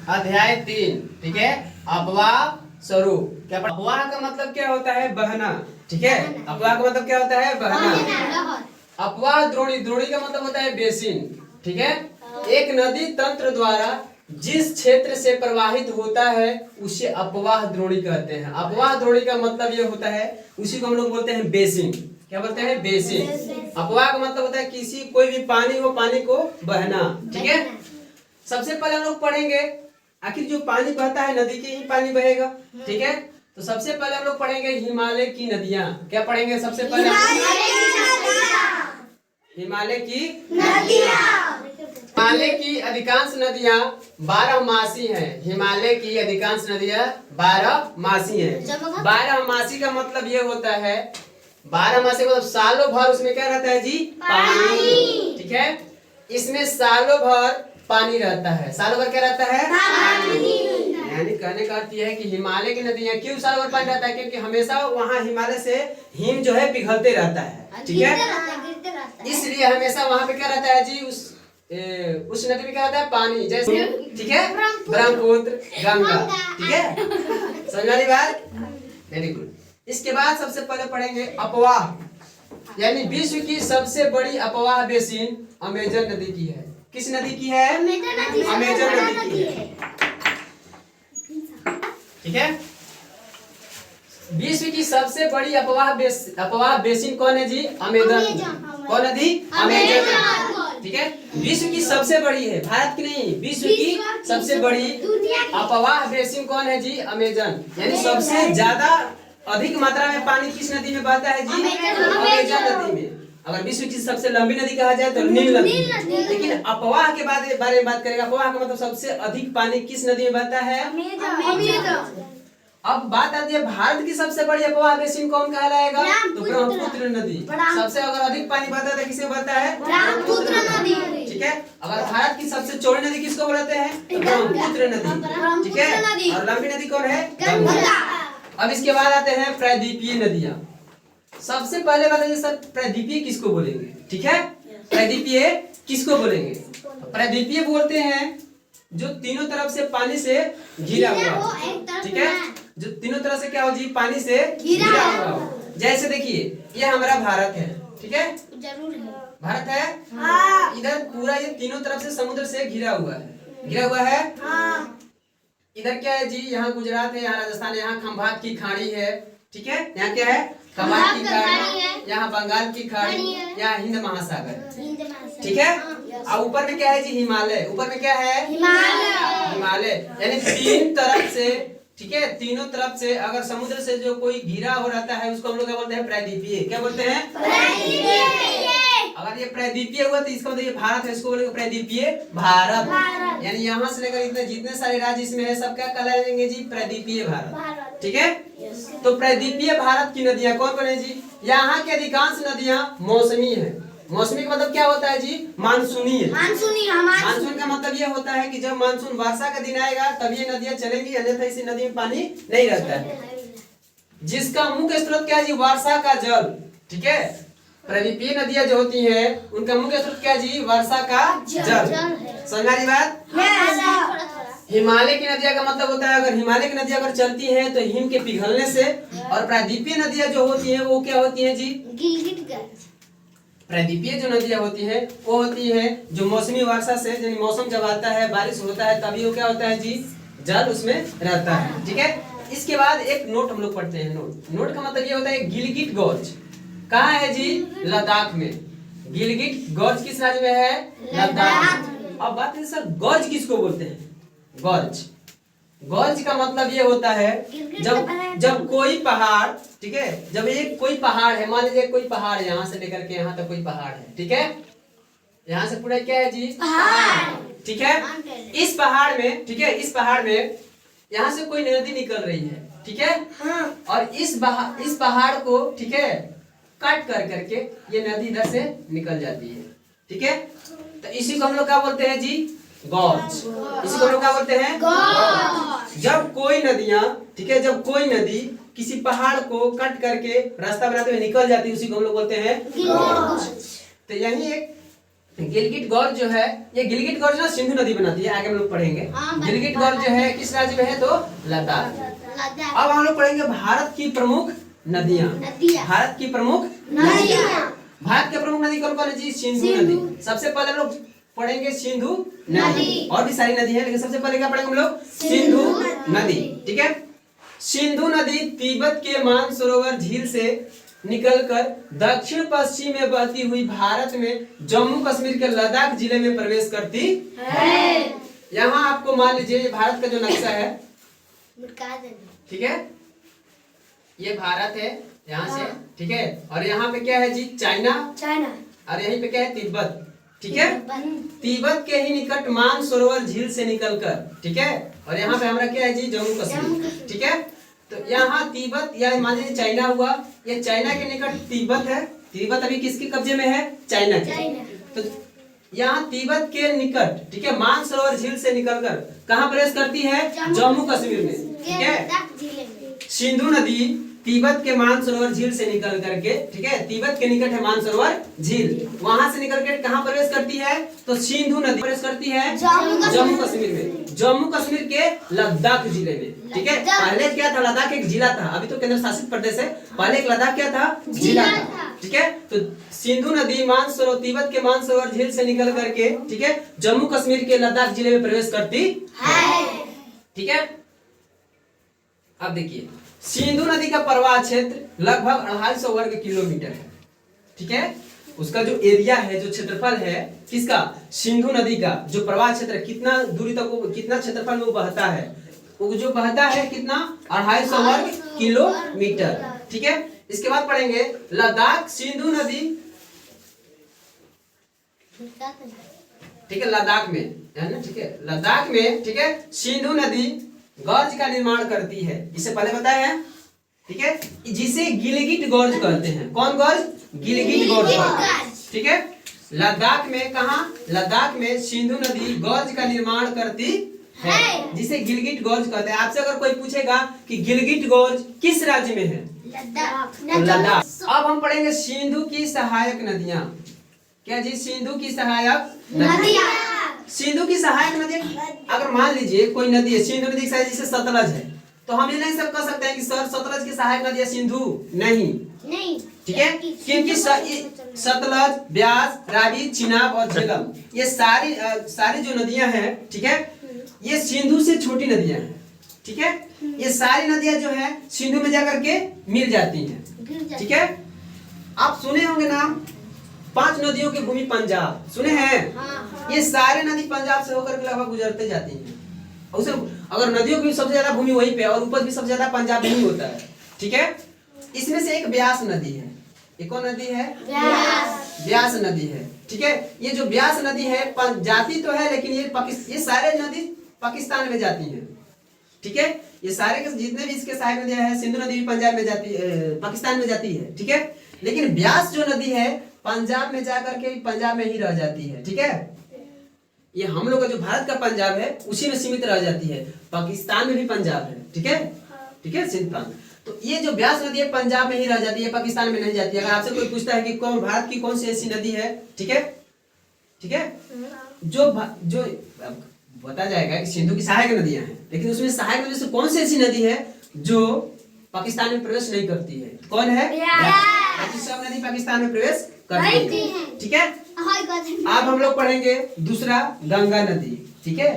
अध्याय 3, ठीक है। अपवाह स्वरूप। क्या अपवाह का मतलब क्या होता है? बहना, ठीक है। अपवाह का मतलब क्या होता है? बहना। अपवाह द्रोणी, द्रोणी का मतलब होता है बेसिन, ठीक है। एक नदी तंत्र द्वारा जिस क्षेत्र से प्रवाहित होता है उसे अपवाह द्रोणी कहते हैं। अपवाह द्रोणी का मतलब ये होता है, उसी को हम लोग बोलते हैं बेसिन। क्या बोलते हैं? बेसिन। अपवाह का मतलब होता है किसी कोई भी पानी हो, पानी को बहना, ठीक है। सबसे पहले हम लोग पढ़ेंगे आखिर जो पानी बहता है नदी के ही पानी बहेगा, ठीक है। तो सबसे पहले हम लोग पढ़ेंगे हिमालय की नदियां। क्या पढ़ेंगे सबसे पहले? हिमालय की नदियां। हिमालय की अधिकांश नदियां 12मासी हैं। हिमालय की अधिकांश नदियां 12मासी हैं। 12मासी का मतलब ये होता है, 12मासी मतलब सालों भर उसमें क्या रहता है जी? पानी, ठीक है। इसमें सालों भर पानी रहता है। सालों भर क्या रहता है? पानी। यानी कहने का अर्थ यह है कि हिमालय की नदियां क्यों सालों भर पानी रहता है? क्योंकि हमेशा वहाँ हिमालय से हिम जो है पिघलते रहता है, ठीक है। इसलिए हमेशा वहाँ पे क्या रहता है जी? उस नदी में क्या रहता है? पानी। जैसे, ठीक है, ब्रह्मपुत्र, गंगा, ठीक है। समझ वाली बात? Very good. इसके बाद सबसे पहले पढ़ेंगे अपवाह, यानी विश्व की सबसे बड़ी अपवाह बेसिन अमेजन नदी की है। किस नदी की है? अमेजन नदी की है, ठीक है। विश्व की सबसे बड़ी अपवाह बेसिन कौन है जी? अमेजन। कौन नदी? अमेजन, ठीक है। विश्व की सबसे बड़ी है, भारत की नहीं, विश्व की सबसे बड़ी अपवाह बेसिन कौन है जी? अमेजन। यानी सबसे ज्यादा अधिक मात्रा में पानी किस नदी में बहता है जी? अमेजन नदी में। अगर विश्व की सबसे लंबी नदी कहा जाए तो नील नदी। लेकिन अपवाह के बारे में बात करेगा। अपवाह का मतलब सबसे अधिक पानी किस नदी में बहता है? अमेजन। अब बात आती है भारत की सबसे बड़ी अपवाह बेसिन कौन कहलाएगा? तो ब्रह्मपुत्र नदी। सबसे अगर अधिक पानी बहता है किसे बहता है? ब्रह्मपुत्र नदी, ठीक है। अगर भारत की सबसे चौड़ी नदी किसको बोलते हैं? ब्रह्मपुत्र नदी, ठीक है। और लंबी नदी कौन है? गंगा। अब इसके बाद आते हैं प्रायद्वीपीय नदियां। सबसे पहले बताइए सर, प्रायद्वीपीय किसको बोलेंगे? ठीक है, प्रायद्वीपीय किसको बोलेंगे? प्रायद्वीपीय बोलते हैं जो तीनों तरफ से पानी से घिरा हुआ, ठीक है। जो तीनों तरफ से क्या हो जी? पानी से घिरा हुआ। जैसे देखिए ये हमारा भारत है, ठीक है, जरूर है, भारत है। हाँ। इधर पूरा ये तीनों तरफ से समुद्र से घिरा हुआ है, घिरा हुआ है। हाँ। इधर क्या है जी? यहाँ गुजरात है, यहाँ राजस्थान है, यहाँ खंभात की खाड़ी है, ठीक है। यहाँ क्या है? खंभात की खाड़ी, यहाँ बंगाल की खाड़ी, यहाँ हिंद महासागर, ठीक है। और ऊपर में क्या है जी? हिमालय। ऊपर में क्या है? हिमालय। यानी तीन तरफ से, ठीक है, तीनों तरफ से अगर समुद्र से जो कोई घिरा हो रहता है उसको हम लोग क्या बोलते हैं? प्रायद्वीपीय। क्या बोलते हैं? प्रायद्वीपीय। अगर ये प्रायद्वीपीय हुआ तो इसका मतलब ये भारत है, इसको बोलेंगे प्रायद्वीपीय भारत। यानी यहाँ से लेकर इतने जितने सारे राज्य इसमें है सब क्या कहलाएंगे जी? प्रायद्वीपीय भारत, ठीक है। तो प्रायद्वीपीय भारत की नदियां कौन कौन है जी? यहाँ की अधिकांश नदियां मौसमी है। मौसमी का मतलब क्या होता है जी? मानसूनी है। मानसून का मतलब ये होता है कि जब मानसून वर्षा का दिन आएगा तब ये नदियां चलेंगी, अन्यथा इसी नदी में पानी नहीं रहता है। जिसका मुख्य स्रोत क्या है जी? वर्षा का जल, ठीक है। प्रायद्वीपीय नदियां जो होती हैं उनका मुख्य स्रोत क्या जी? वर्षा का जल। समझ आ रही बात? हिमालय की नदियां का मतलब होता है अगर हिमालय की नदियां अगर चलती हैं तो हिम के पिघलने से। और प्रायद्वीपीय नदियां जो होती हैं वो क्या होती हैं जी? प्रायद्वीपीय जो नदियां होती हैं वो होती है जो मौसमी वर्षा से, यानी मौसम जब आता है, बारिश होता है, तभी वो क्या होता है जी? जल उसमें रहता है, ठीक है। इसके बाद एक नोट हम लोग पढ़ते हैं। नोट का मतलब ये होता है गिलगिट गॉर्ज। कहाँ है जी? लद्दाख में। गिलगिट गॉर्ज किस राज्य में है? लद्दाख। अब बात है सर गॉर्ज किसको बोलते हैं? गॉर्ज, गॉर्ज का मतलब ये होता है जब कोई पहाड़, ठीक है, जब एक कोई पहाड़ है, मान लीजिए कोई पहाड़ है, यहाँ से लेकर के यहाँ तक कोई पहाड़ है, ठीक है। यहाँ से पूरा क्या है जी? पहाड़, ठीक है। इस पहाड़ में, ठीक है, इस पहाड़ में यहाँ से कोई नदी निकल रही है, ठीक है। हाँ। और इस पहाड़ को, ठीक है, काट कर करके ये नदी इधर से निकल जाती है, ठीक है। तो इसी को हम लोग क्या बोलते हैं जी? गॉर्ज। इसी को हम लोग क्या बोलते हैं? गॉर्ज। जब कोई नदियां, ठीक है, जब कोई नदी किसी पहाड़ को कट करके रास्ता बनाते हुए निकल जाती है उसी को हम लोग बोलते हैं गॉर्ज। तो यही एक गिलगिट गौर जो है, ये गिलगिट गौर ना सिंधु नदी बनाती है, आगे हम लोग पढ़ेंगे। गिलगिट गौर जो है किस राज्य में है, तो लद्दाख। अब हम लोग पढ़ेंगे भारत की प्रमुख नदियाँ। भारत की प्रमुख नदियाँ। भारत की प्रमुख नदी कौन कौन है जी? सिंधु नदी। सबसे पहले हम लोग पढ़ेंगे सिंधु नदी। और भी सारी नदी है, लेकिन सबसे पहले क्या पढ़ेंगे हम लोग? सिंधु नदी। ठीक है। सिंधु नदी तिब्बत के मानसरोवर झील से निकलकर दक्षिण पश्चिम में बहती हुई भारत में जम्मू कश्मीर के लद्दाख जिले में प्रवेश करती है। यहाँ आपको मान लीजिए भारत का जो नक्शा है, ठीक है, ये भारत है यहाँ से, ठीक है, और यहाँ पे क्या है जी? चाइना। और यहीं पे क्या है? तिब्बत। ठीक है। तिब्बत के ही निकट मानसरोवर झील से निकलकर, ठीक है, और यहाँ पे हमारा क्या है जी? जम्मू कश्मीर। ठीक है। तो यहाँ तिब्बत या मान लीजिए चाइना हुआ, ये चाइना के निकट तिब्बत है। तिब्बत अभी किसके कब्जे में है? चाइना के। तो यहाँ तिब्बत के निकट, ठीक है, मानसरोवर झील से निकलकर कहाँ प्रवेश करती है? जम्मू कश्मीर में। ठीक है। सिंधु नदी तिब्बत के मानसरोवर झील से निकल करके, ठीक है, तिब्बत के निकट है मानसरोवर झील, वहां से निकल के कहाँ प्रवेश करती है? तो सिंधु नदी प्रवेश करती है जम्मू कश्मीर में, जम्मू कश्मीर के लद्दाख जिले में। ठीक है। पहले क्या था? लद्दाख एक जिला था, अभी तो केंद्र शासित प्रदेश है। पहले एक लद्दाख क्या था? जिला था। ठीक है। तो सिंधु नदी मानसरोवर तिब्बत के मानसरोवर झील से निकल करके, ठीक है, जम्मू कश्मीर के लद्दाख जिले में प्रवेश करती है। ठीक है। अब देखिए, सिंधु नदी का प्रवाह क्षेत्र लगभग 250 वर्ग किलोमीटर है। ठीक है। उसका जो एरिया है, जो क्षेत्रफल है किसका? सिंधु नदी का जो प्रवाह क्षेत्र, कितना दूरी तक वो, कितना क्षेत्रफल में वो बहता है, वो जो बहता है कितना? 250 वर्ग किलोमीटर। ठीक है। इसके बाद पढ़ेंगे लद्दाख सिंधु नदी, ठीक है, लद्दाख में है ना, ठीक है, लद्दाख में, ठीक है, सिंधु नदी गॉर्ज का निर्माण करती है। इससे पहले बताया है, ठीक है, जिसे गिलगिट गॉर्ज कहते हैं। कौन गॉर्ज? गिलगिट गॉर्ज। ठीक है। लद्दाख में कहा? लद्दाख में सिंधु नदी गॉर्ज का निर्माण करती है, जिसे गिलगिट गॉर्ज कहते हैं। आपसे अगर कोई पूछेगा कि गिलगिट गॉर्ज किस राज्य में है? लद्दाख। अब हम पढ़ेंगे सिंधु की सहायक नदियां। क्या जी? सिंधु की सहायक नदियां। सिंधु की सहायक नदी, अगर मान लीजिए कोई नदी है सिंधु नदी की, जैसे सतलज है, तो हम ये नहीं सब कह सकते हैं कि सर सतलज की सहायक नदी है सिंधु। नहीं। ठीक है। क्योंकि सतलज, ब्यास, रावी, चिनाब और झेलम, ये सारी जो नदियां हैं, ठीक है, ये सिंधु से छोटी नदियां हैं। ठीक है। ये सारी नदियां जो है सिंधु में जाकर के मिल जाती हैं। ठीक है। आप सुने होंगे नाम 5 नदियों की भूमि पंजाब, सुने हैं? ये सारे नदी पंजाब से होकर के लगभग गुजरते जाती हैं। उसे अगर नदियों की सबसे ज्यादा भूमि वहीं पे और उपज भी सबसे ज्यादा पंजाब में ही होता है। ठीक है। इसमें से एक ब्यास नदी है। एक कौन नदी है? ब्यास नदी है। ठीक है। ये जो ब्यास नदी है जाती तो है, लेकिन ये सारे नदी पाकिस्तान में जाती हैं। ठीक है। ये सारे के जितने भी इसके सहायक नदियां हैं, सिंधु नदी भी पंजाब में जाती है, पाकिस्तान में जाती है। ठीक है। लेकिन ब्यास जो नदी है पंजाब में जाकर के पंजाब में ही रह जाती है। ठीक है। ये हम लोग का जो भारत का पंजाब है उसी में सीमित रह जाती है। पाकिस्तान में भी पंजाब है। ठीक है। ठीक है। सिंध प्रांत, तो ये जो ब्यास नदी है पंजाब में ही रह जाती है, पाकिस्तान में नहीं जाती है। अगर आपसे कोई पूछता है कि कौन भारत की कौन सी ऐसी नदी है, ठीक है, ठीक है, जो बता जाएगा कि सिंधु की सहायक नदियां हैं, लेकिन उसमें सहायक नदी से कौन सी ऐसी नदी है जो पाकिस्तान में प्रवेश नहीं करती है? कौन है? बाकी सब नदी पाकिस्तान में प्रवेश करती है। ठीक है। अब हम लोग पढ़ेंगे दूसरा गंगा नदी। ठीक है।